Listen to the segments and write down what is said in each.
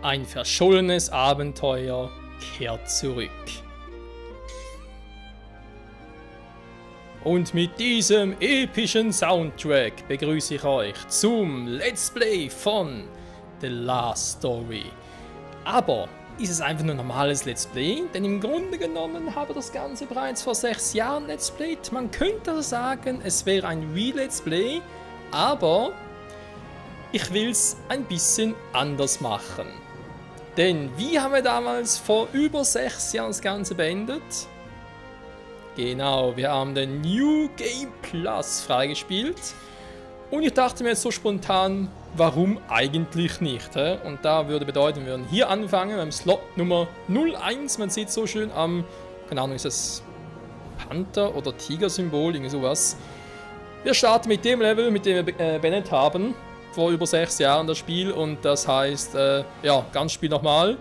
Ein verschollenes Abenteuer kehrt zurück. Und mit diesem epischen Soundtrack begrüße ich euch zum Let's Play von The Last Story. Aber ist es einfach nur ein normales Let's Play? Denn im Grunde genommen habe ich das Ganze bereits vor 6 Jahren Let's Played. Man könnte sagen, es wäre ein Re-Let's Play, aber ich will es ein bisschen anders machen. Denn wie haben wir damals vor über 6 Jahren das Ganze beendet? Genau, wir haben den New Game Plus freigespielt. Und ich dachte mir jetzt so spontan, warum eigentlich nicht? He? Und da würde bedeuten, wir würden hier anfangen, beim Slot Nummer 01. Man sieht so schön am, keine Ahnung, ist das Panther- oder Tiger-Symbol, irgendwie sowas. Wir starten mit dem Level, mit dem wir beendet haben, vor über 6 Jahren das Spiel. Und das heißt, ja, ganz Spiel nochmal.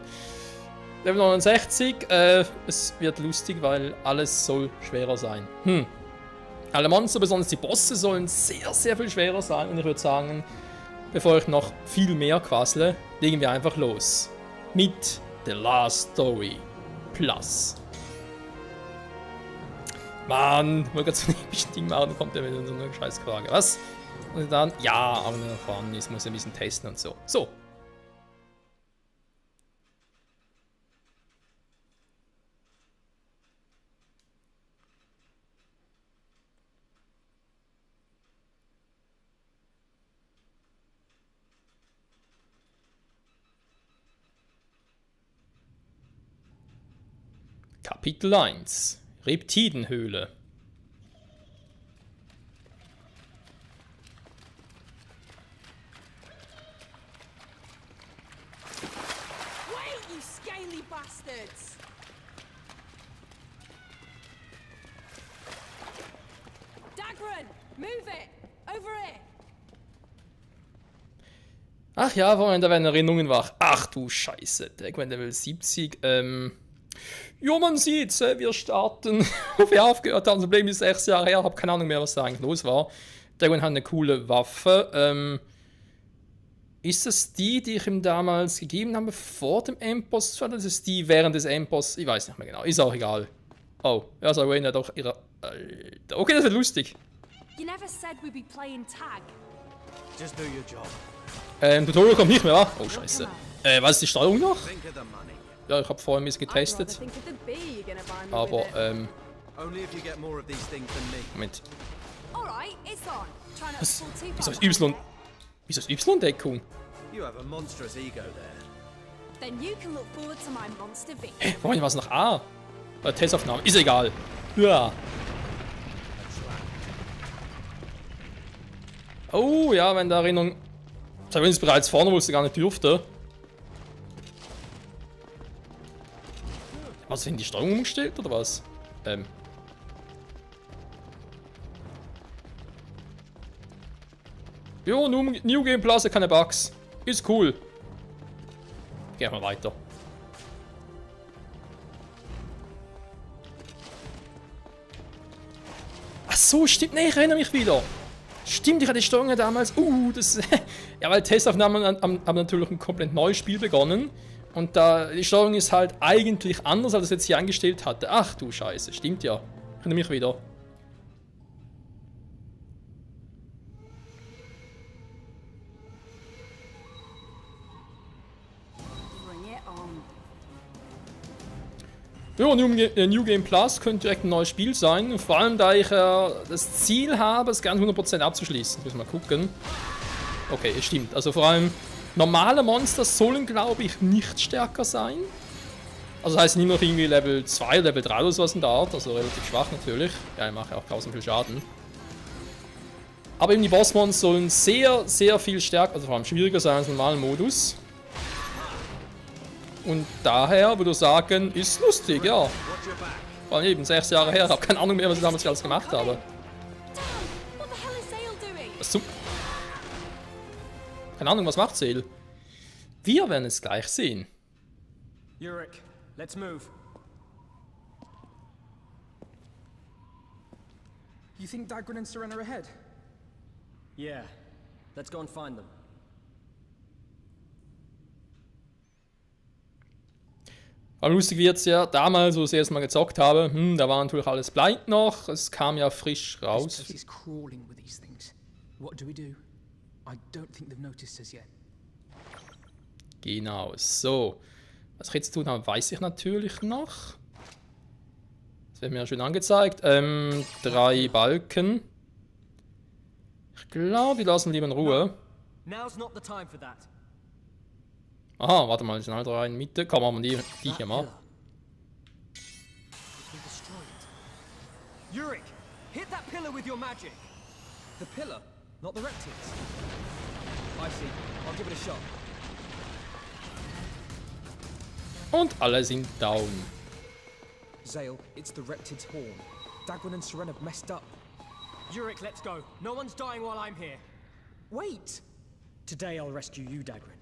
Level 69, es wird lustig, weil alles soll schwerer sein. Alle Monster, besonders die Bosse, sollen sehr, sehr viel schwerer sein. Und ich würde sagen, bevor ich noch viel mehr quassle, legen wir einfach los. Mit The Last Story Plus. Mann, wollte gerade so ein episches Ding machen, dann kommt der mit so einer Scheißfrage. Was? Und dann, ja, aber nur voran, jetzt muss ich ein bisschen testen und so. So. Kapitel 1 Reptidenhöhle. Wait, you scaly bastards! Dagran, move it! Over here! Ach ja, Freunde, da werden Erinnerungen wach. Ach du Scheiße, Dagran Level 70, Jo, man sieht's, wir starten, wo wir aufgehört haben. Das Problem ist 6 Jahre her, hab keine Ahnung mehr, was da eigentlich los war. Dagran hat eine coole Waffe. Ist das die ich ihm damals gegeben habe vor dem Endboss? Oder ist es die während des Endboss? Ich weiß nicht mehr genau, ist auch egal. Oh, ja, so Wayne hat doch ihre... Alter. Okay, das wird lustig. You never said we'd be playing tag. Just do your job. Tutorial kommt nicht mehr, wa? Oh, scheiße. Was ist die Steuerung noch? Think of the money. Ja, ich habe vorhin ein bisschen I'd rather getestet. think of the bee you're gonna buy me Aber, with it. Only if you get more of these things than me. Moment. Alright, it's on. Try not to Was? pull too Wieso far ist behind Y? Wieso ist Y-Deckung? You have a monstrous ego there. it. Then you can look forward to my monster victory. Hä, warum war es nach A? Testaufnahme. Ist egal. Ja. Oh, ja, wenn da Erinnerung... Da bin ich bereits vorne, wo es gar nicht dürfte. Was, sind die Steuerung umgestellt, oder was? Jo, New Game Plus, keine Bugs. Ist cool. Gehen wir weiter. Ach so, stimmt. Nee, ich erinnere mich wieder. Stimmt, ich hatte die Steuerung ja damals. Das. Ja, weil Testaufnahmen haben natürlich ein komplett neues Spiel begonnen. Und da die Steuerung ist halt eigentlich anders, als ich es jetzt hier angestellt hatte. Ach du Scheiße, stimmt ja. Ich erinnere mich wieder. Bring it on. Ja, New Game Plus könnte direkt ein neues Spiel sein. Vor allem, da ich das Ziel habe, es ganz 100% abzuschließen. Müssen wir mal gucken. Okay, es stimmt. Also vor allem, normale Monster sollen, glaube ich, nicht stärker sein. Also das heißt nicht noch irgendwie Level 2, Level 3 oder sowas in der Art. Also relativ schwach natürlich. Ja, ich mache auch 1000 viel Schaden. Aber eben die Bossmons sollen sehr, sehr viel stärker, also vor allem schwieriger sein als im normalen Modus. Und daher würde ich sagen, ist lustig, ja. Watch your back. Vor allem eben 6 Jahre her, habe keine Ahnung mehr, was ich damals alles gemacht habe. Damn! What the hell is Zale doing? Was zum... Keine Ahnung, was macht Seel? Wir werden es gleich sehen. Yurik, let's move. You think Dagran and Serena are ahead? Yeah, let's go and find them. Aber lustig wird's ja, damals, wo ich das erste Mal gezockt habe, da war natürlich alles blind noch, es kam ja frisch This raus. place is crawling with these things. What do we do? I don't think they've noticed us yet. Genau, so. Was ich jetzt zu tun habe, weiß ich natürlich noch. Das wird mir ja schön angezeigt. 3 Balken. Ich glaube, die lassen lieber in Ruhe. Now's not the time for that. Aha, warte mal, schnell da in die Mitte. Komm, machen wir die hier mal. It's been destroyed. Yurik, hit that pillar with your magic. The pillar, not the reptiles. I see. I'll give it a shot. Und alle sind down. Zale, it's the reptid's horn. Dagran and Seren have messed up. Yurik, let's go. No one's dying while I'm here. Wait! Today I'll rescue you, Dagran.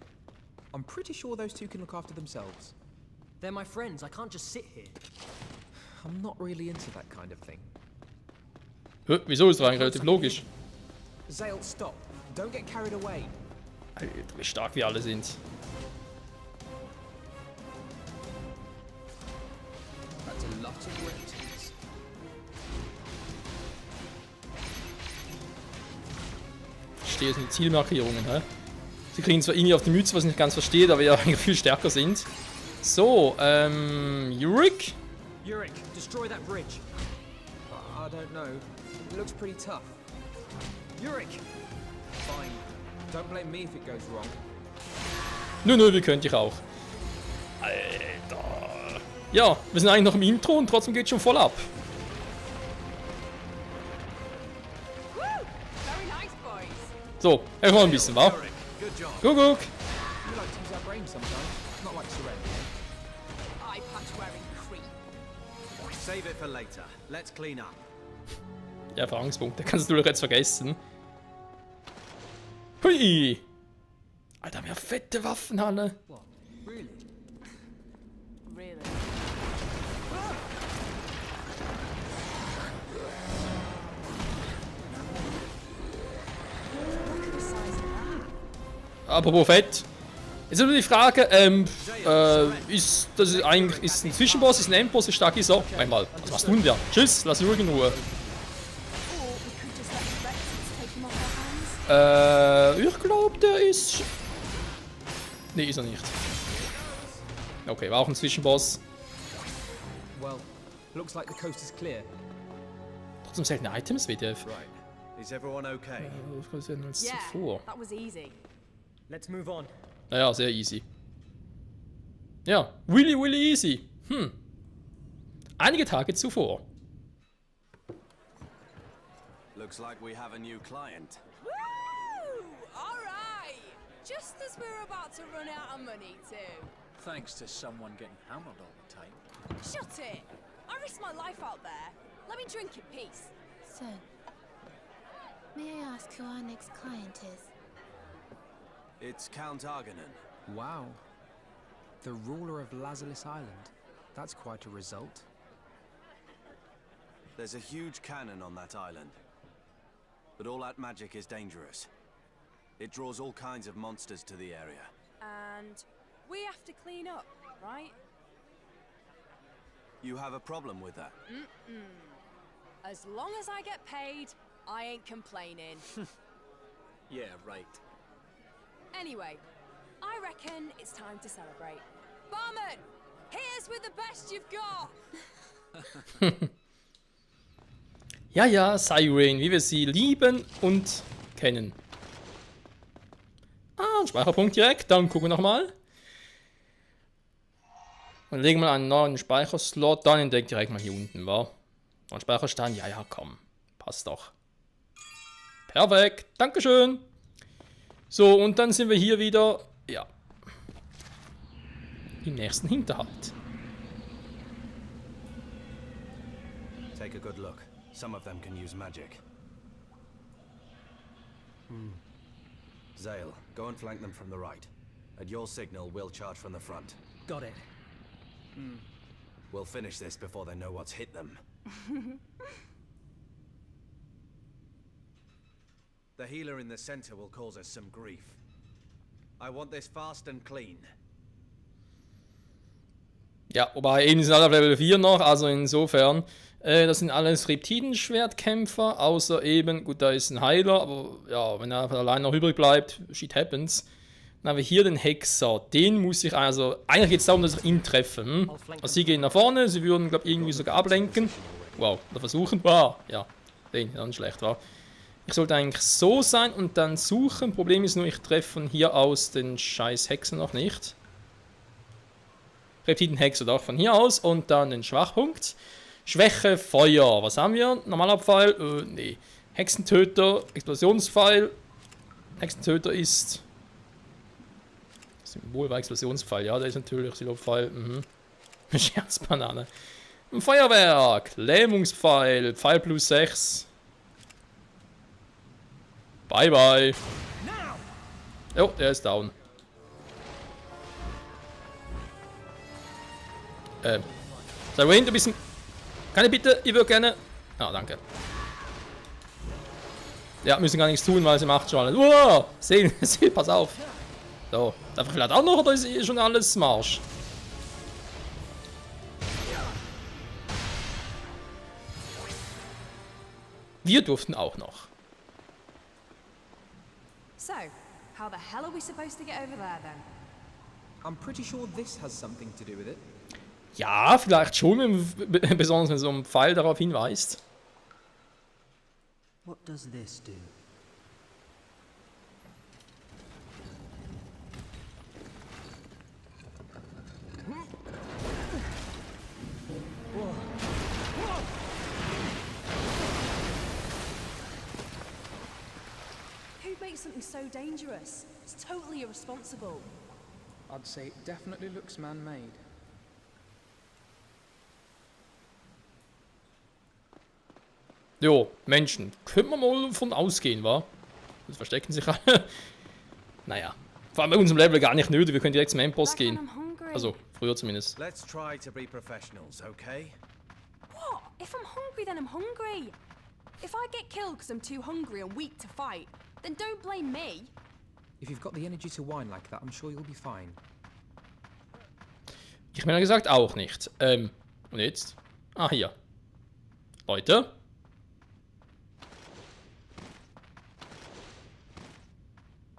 I'm pretty sure those two can look after themselves. They're my friends. I can't just sit here. I'm not really into that kind of thing. Wieso ist das eigentlich relativ logisch? Zale, stop. Don't get carried away. Alter, wie stark wir alle sind. That's a lot of reptiles. Ich verstehe jetzt nicht die Zielmarkierungen, hä? Sie kriegen zwar irgendwie auf die Mütze, was ich nicht ganz verstehe, aber ja viel stärker sind. So, Yurik? Yurik, destroy that bridge. I don't know. It looks pretty tough. Yurik! Fine. Don't blame me if it goes wrong. Nö, wie könnte ich auch. Alter. Ja, wir sind eigentlich noch im Intro und trotzdem geht schon voll ab. Woo! Very nice, boys. So, erstmal ein bisschen, wa? Yorick, good job. Guck. We like to use our brains sometimes. Not like Seren. Eye patch wearing creep. Save it for later. Let's clean up. Ja, Erfahrungspunkte kannst du doch jetzt vergessen. Hui! Alter, wir haben fette Waffen, alle. What? Really? Really? Look at the size of that. Apropos fett. Jetzt ist nur die Frage, ist das eigentlich ist ein Zwischenboss, ist ein Endboss, ist stark ist so. Einmal, was tun wir? Tschüss, lass Ruhe in Ruhe. Or we could just let the reptiles take him off our hands. Ich glaube, der ist... Nee, ist er nicht. Okay, war auch ein Zwischenboss. Well, looks like the coast is clear. Trotzdem seltene Items, WTF. Right. Is everyone okay? Was ist denn als Yeah, zuvor? that was easy. Let's move on. Naja, sehr easy. Ja, really easy. Einige Tage zuvor. Looks like we have a new client. Woo! All right. Just as we're about to run out of money too. Thanks to someone getting hammered all the time. Shut it! I risked my life out there. Let me drink in peace. So, may I ask who our next client is? It's Count Arganan. Wow. The ruler of Lazalis Island. That's quite a result. There's a huge cannon on that island. But all that magic is dangerous. It draws all kinds of monsters to the area. And we have to clean up, right? You have a problem with that? As long as I get paid, I ain't complaining. Yeah, right. Anyway, I reckon it's time to celebrate. Barman, hit us with the best you've got! Ja, Cyrene, wie wir sie lieben und kennen. Ah, ein Speicherpunkt direkt. Dann gucken wir nochmal. Und legen wir einen neuen Speicherslot. Dann entdeckt direkt mal hier unten, wa? Und Speicherstand, ja, komm. Passt doch. Perfekt, Dankeschön. So, und dann sind wir hier wieder, ja, im nächsten Hinterhalt. Take a good look. Some of them can use magic. Zale, go and flank them from the right. At your signal, we'll charge from the front. Got it. We'll finish this before they know what's hit them. The healer in the center will cause us some grief. I want this fast and clean. Ja, wobei eben sind alle auf Level 4 noch, also insofern, das sind alles Reptidenschwertkämpfer, außer eben, gut, da ist ein Heiler, aber ja, wenn er allein noch übrig bleibt, shit happens. Dann haben wir hier den Hexer, den muss ich, also, eigentlich geht es darum, dass ich ihn treffe. Also sie gehen nach vorne, sie würden, glaube ich, irgendwie sogar ablenken. Wow, oder versuchen, ja, den, dann schlecht war. Ich sollte eigentlich so sein und dann suchen, Problem ist nur, ich treffe von hier aus den scheiß Hexer noch nicht. Reptidenhexer doch von hier aus und dann den Schwachpunkt. Schwäche, Feuer. Was haben wir? Normaler Pfeil? Nee. Hexentöter, Explosionspfeil. Hexentöter ist... Symbol war Explosionspfeil. Ja, der ist natürlich Silopfeil. Scherzbanane. Ein Feuerwerk. Lähmungspfeil. Pfeil plus 6. Bye, bye. Jo, der ist down. Sei Wayne, du bist ein... Kann ich bitte? Ich würde gerne... Ah, danke. Ja, müssen gar nichts tun, weil sie macht schon alles. Uah! Sehen, pass auf. So, darf ich vielleicht auch noch, oder ist eh schon alles Marsch? Wir durften auch noch. So, how the hell are we supposed to get over there then? I'm pretty sure this has something to do with it. Ja, vielleicht schon, besonders wenn so ein Pfeil darauf hinweist. What does this do? Who makes something so dangerous? It's totally irresponsible. I'd say it definitely looks man-made. Jo, Menschen. Können wir mal von ausgehen, wa? Jetzt verstecken sich alle. Naja. Vor allem bei unserem Level gar nicht nötig, wir können direkt zum Endboss gehen. I'm hungry. Also, früher zumindest. Let's try to be professionals, okay? What? If I'm hungry, then I'm hungry. If I get killed because I'm too hungry and weak to fight, then don't blame me. If you've got the energy to whine like that, I'm sure you'll be fine. Ich meine gesagt auch nicht. Und jetzt? Ah, hier. Leute.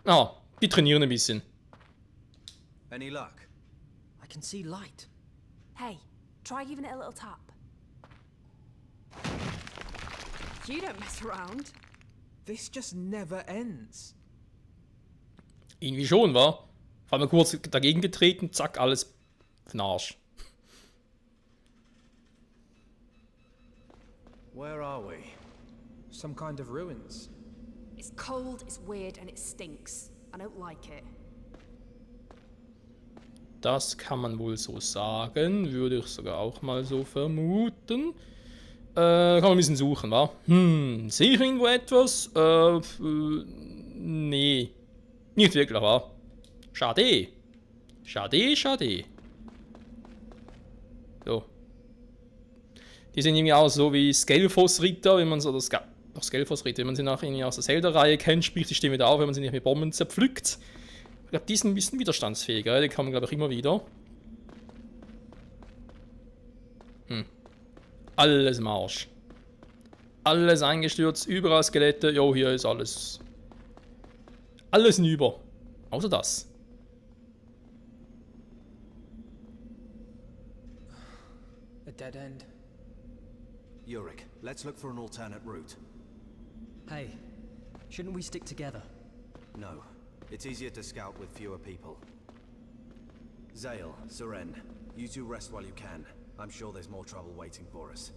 Ah, die trainieren ein bisschen. Any luck? I can see light. Hey, try giving it a little tap. You don't mess around. This just never ends. Irgendwie schon, wa? Vor allem kurz dagegen getreten, zack, alles für den Arsch. Where are we? Some kind of ruins. It's cold, it's weird, and it stinks. I don't like it. Das kann man wohl so sagen, würde ich sogar auch mal so vermuten. Kann man ein bisschen suchen, wa? Sehe ich irgendwo etwas? Nee. Nicht wirklich, wa? Schade. Schade, schade. So. Die sehen irgendwie aus so wie Skelfos-Ritter, wenn man so das... Doch Skelfos-Ritter, wenn man sie nach irgendwie aus der Zelda-Reihe kennt, spricht die Stimme wieder auf, wenn man sie nicht mit Bomben zerpflückt. Ich glaube, die sind ein bisschen widerstandsfähiger, die kann man, glaube ich, immer wieder. Alles im Arsch. Alles eingestürzt, überall Skelette. Jo, hier ist alles. Alles hinüber. Außer das. A dead end. Yurik, let's look for an alternate route. Hey, shouldn't we stick together? No. It's easier to scout with fewer people. Zale, Seren, you two rest while you can. I'm sure there's more trouble waiting for us.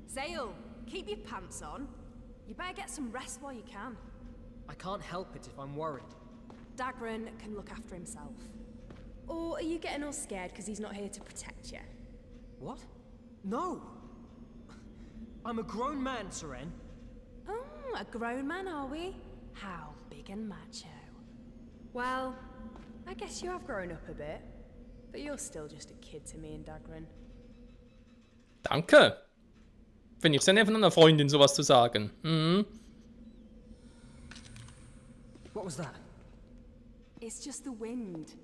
Zale, keep your pants on. You better get some rest while you can. I can't help it if I'm worried. Dagran can look after himself. Or are you getting all scared because he's not here to protect you? What? No! I'm a grown man, Seren. Oh, a grown man, are we? How big and macho. Well, I guess you have grown up a bit. But you're still just a kid to me and Dagran. Danke. Finde ich sehr nett von einer Freundin, sowas zu sagen. What was that? It's just the wind.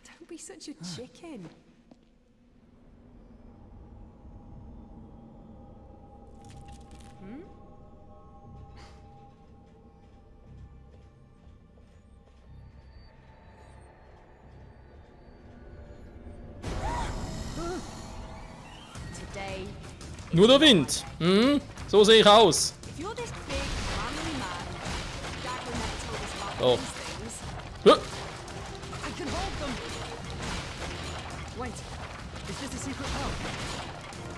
Don't Don't be such a chicken. Today, Nur der Wind. Hm? So sehe ich aus. if you're this big, manly man, Dad will never told us about Oh. these things. I can hold them! Wait, is this a secret hub?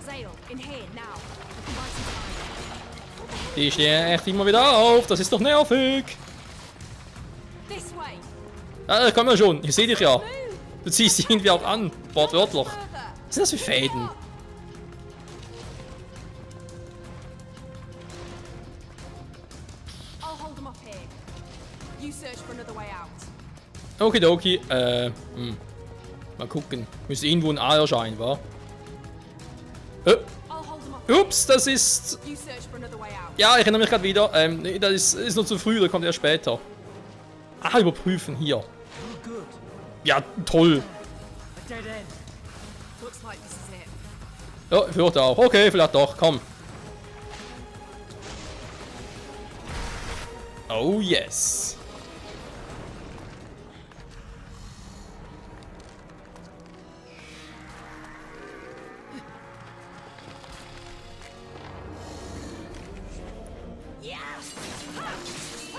Zale, in here, now. We can buy some time. Die stehen echt immer wieder auf. Das ist doch nervig. This way. Komm ja schon. Ich sehe dich ja. Du ziehst dich irgendwie auch an. Wortwörtlich. Further. Was sind das für Fäden? I'll hold them up here. You search for another way out. Okidoki. Mal gucken. Müsste irgendwo ein A erscheinen, wa? I'll hold them up. Ups, das ist... You search for another way out. Ja, ich erinnere mich gerade wieder. Nee, das ist noch zu früh, da kommt erst später. Ah, überprüfen, hier. Oh, good. Ja, toll. A dead end. Looks like this is it. Ja, ich würde auch. Okay, vielleicht doch, komm. Oh yes.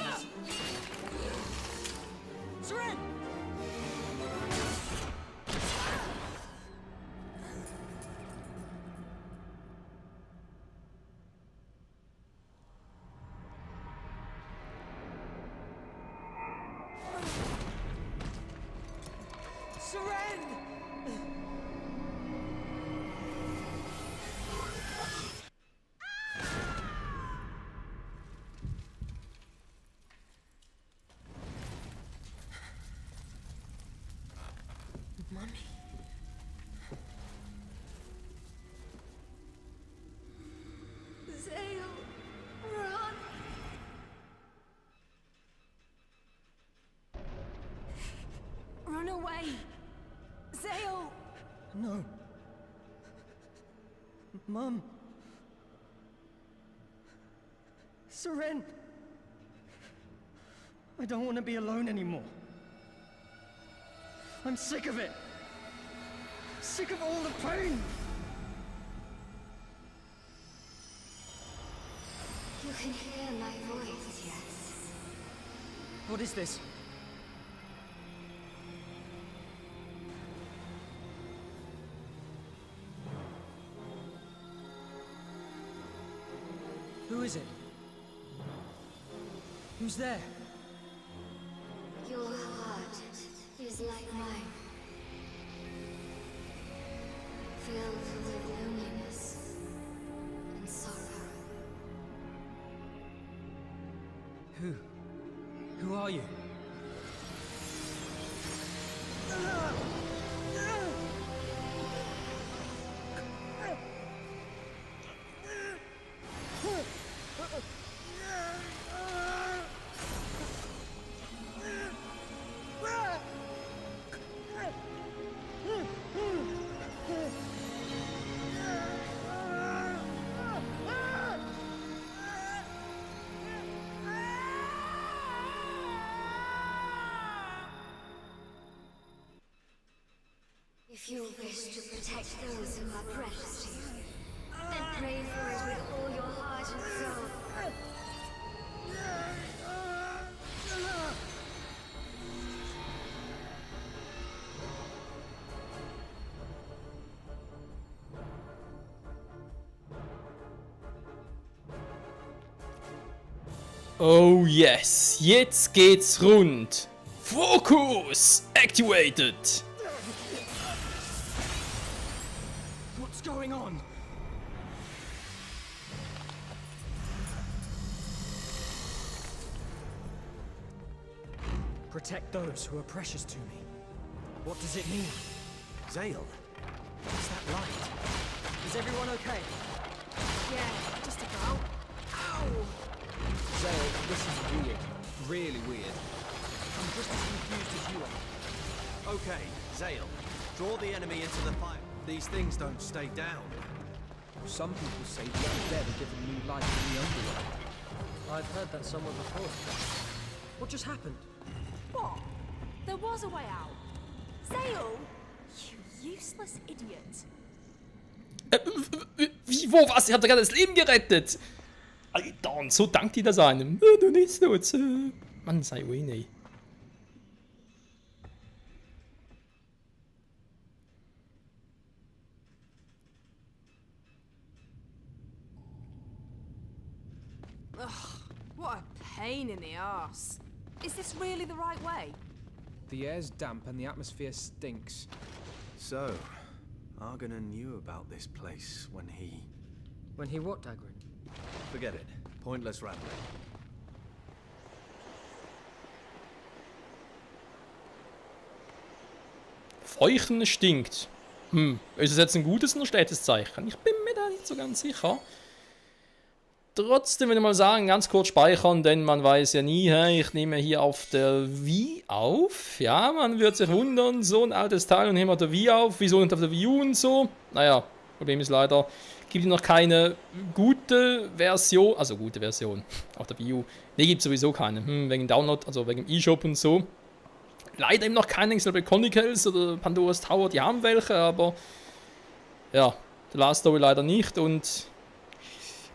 Seren! Seren! Zale, run! Run away. Zale. No. Mum. Seren. I don't want to be alone anymore. I'm sick of it. Sick of all the pain. You can hear my voice, yes. What is this? Who is it? Who's there? Your heart is like mine. Filled with loneliness and sorrow. Who are you? If you wish to protect those who are precious to you, then pray for it with all your heart and soul. Oh yes, jetzt geht's rund. Focus activated. What's going on? Protect those who are precious to me. What does it mean? Zale, What's that light? Is everyone okay? Yeah, just about. Ow! Zale, this is weird. Really weird. I'm just as confused as you are. okay. Zale, draw the enemy into the fire. These things don't stay down. Some people say the undead are given new life in the underworld. I've heard that somewhere before. What just happened? What? There was a way out. Zale! You useless idiot. Wie, wo, was? Ich hab da gerade das Leben gerettet. Alter, und so dankt die das einem. Du nichts nutzt. Mann, sei Winnie. What a pain in the arse. Is this really the right way? The air's damp and the atmosphere stinks. So, Argonan knew about this place when he... When he what, Dagrin? Forget it. Pointless rambling. Feuchten stinkt. Ist es jetzt ein gutes oder ein schlechtes Zeichen? Ich bin mir da nicht so ganz sicher. Trotzdem würde ich mal sagen, ganz kurz speichern, denn man weiß ja nie, ich nehme hier auf der Wii auf. Ja, man wird sich wundern, so ein altes Teil und nehmen wir auf der Wii auf. Wieso nicht auf der Wii U und so? Naja, Problem ist leider, gibt es noch keine gute Version, also gute Version auf der Wii U. Ne, gibt es sowieso keine, wegen Download, also wegen eShop und so. Leider eben noch keine, ich glaube Chronicles oder Pandora's Tower, die haben welche, aber ja, The Last Story leider nicht und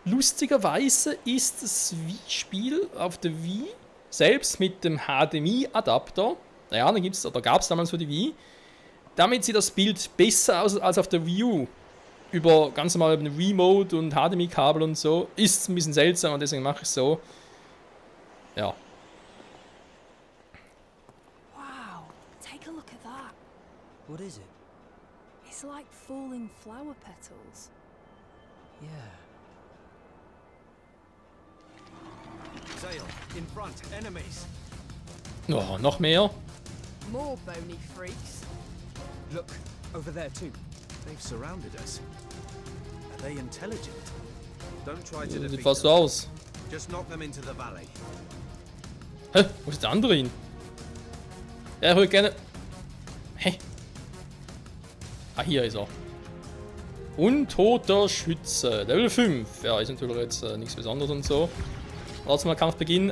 lustigerweise ist das Wii-Spiel auf der Wii selbst mit dem HDMI-Adapter, naja, da gab es damals für die Wii, damit sieht das Bild besser aus als auf der Wii U. Über ganz normal über den Wii-Mode und HDMI-Kabel und so. Ist ein bisschen seltsam und deswegen mache ich es so. Ja. Wow, take a look at that. What is it? It's like falling flower petals. Yeah. Zale, in front, enemies. Oh, noch mehr. More bony freaks. Look, over there too. They've surrounded us. Are they intelligent? Don't try to Sieht defeat fast so them. aus. Just knock them into the valley. Hä? Wo ist der andere hin? Er würde gerne... Hä? Ah, hier ist er. Untoter Schütze. Level 5. Ja, ist natürlich jetzt nichts Besonderes und so. Warte mal, Kampfbeginn.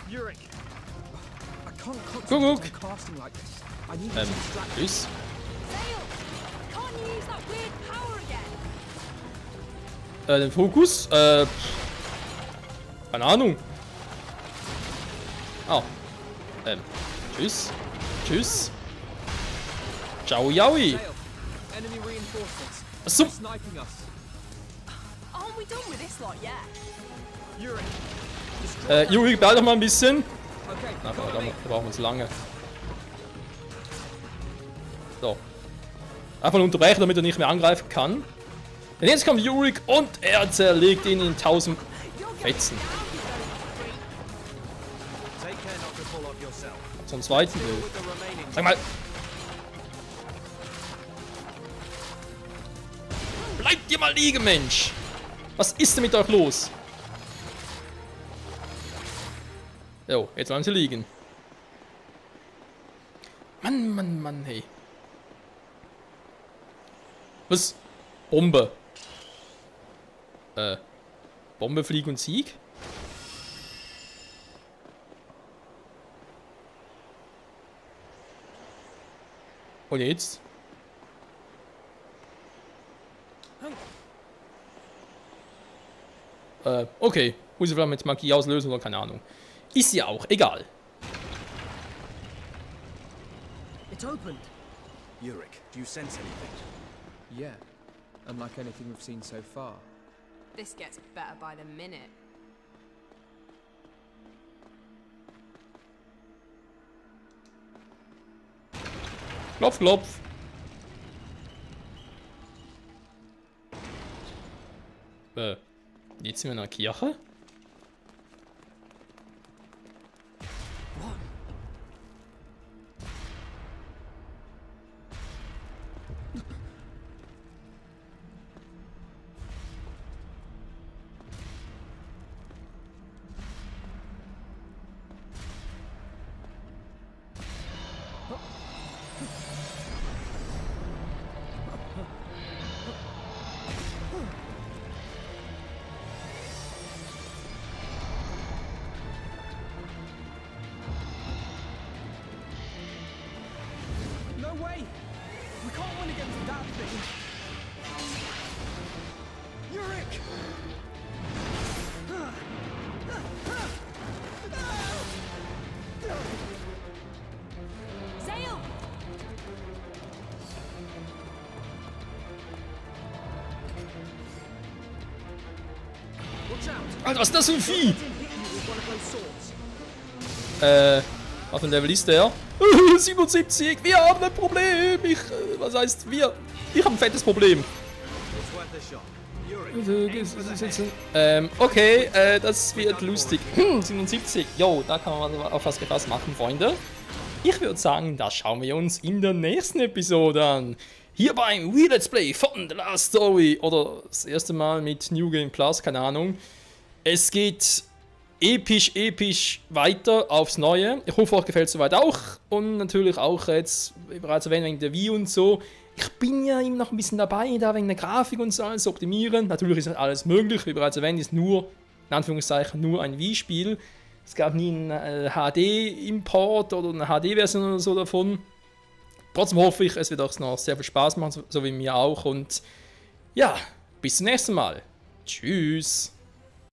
Yurik! I can't Guck. concentrate on casting like this. I need to distract Tschüss. Zale! Can't you use that weird power again? Den Fokus? Keine Ahnung. Ah. Tschüss. Tschüss. Ciao, Yaoi. Zale, enemy reinforcements. Achso. Sniping us. Aren't we done with this lot yet? Yurik! Destroy them. Juri, bleib doch mal ein bisschen. Okay, Na, follow da me. brauchen wir uns lange. So. Einfach nur unterbrechen, damit er nicht mehr angreifen kann. Denn jetzt kommt Yurik und er zerlegt ihn in 1000 Fetzen. Take care not to fall off yourself. Zum zweiten Bild. With the remaining... Sag mal. Bleibt ihr mal liegen, Mensch! Was ist denn mit euch los? Jo, jetzt wollen sie liegen. Mann, hey. Was? Bombe. Bombe, Flieg und Sieg? Und jetzt? Okay. Muss ich vielleicht mit Magie auslösen oder keine Ahnung. Ist ja auch egal. It's opened. Yurik, do you sense anything? Yeah, unlike anything we've seen so far. This gets better by the minute. Klopf, klopf. Jetzt sind wir in der Kirche. Hey! We can't win against that thing! Yorick! Zale! Watch out! Alter, was ist das für ein Vieh? Hit you with one of those swords. Auf dem Level ist der? 77, wir haben ein Problem. Was heißt wir? Ich habe ein fettes Problem. It's worth a shot. Yorick, Okay, das wird lustig. 77, jo, da kann man auf was gefasst machen, Freunde. Ich würde sagen, das schauen wir uns in der nächsten Episode an. Hier beim We Let's Play von The Last Story. Oder das erste Mal mit New Game Plus, keine Ahnung. Es geht episch weiter aufs Neue. Ich hoffe, euch gefällt es soweit auch. Und natürlich auch jetzt, wie bereits erwähnt, wegen der Wii und so. Ich bin ja immer noch ein bisschen dabei, da wegen der Grafik und so alles zu optimieren. Natürlich ist alles möglich, wie bereits erwähnt, ist nur, in Anführungszeichen, nur ein Wii-Spiel. Es gab nie einen HD-Import oder eine HD-Version oder so davon. Trotzdem hoffe ich, es wird auch noch sehr viel Spaß machen, so wie mir auch. Und ja, bis zum nächsten Mal. Tschüss.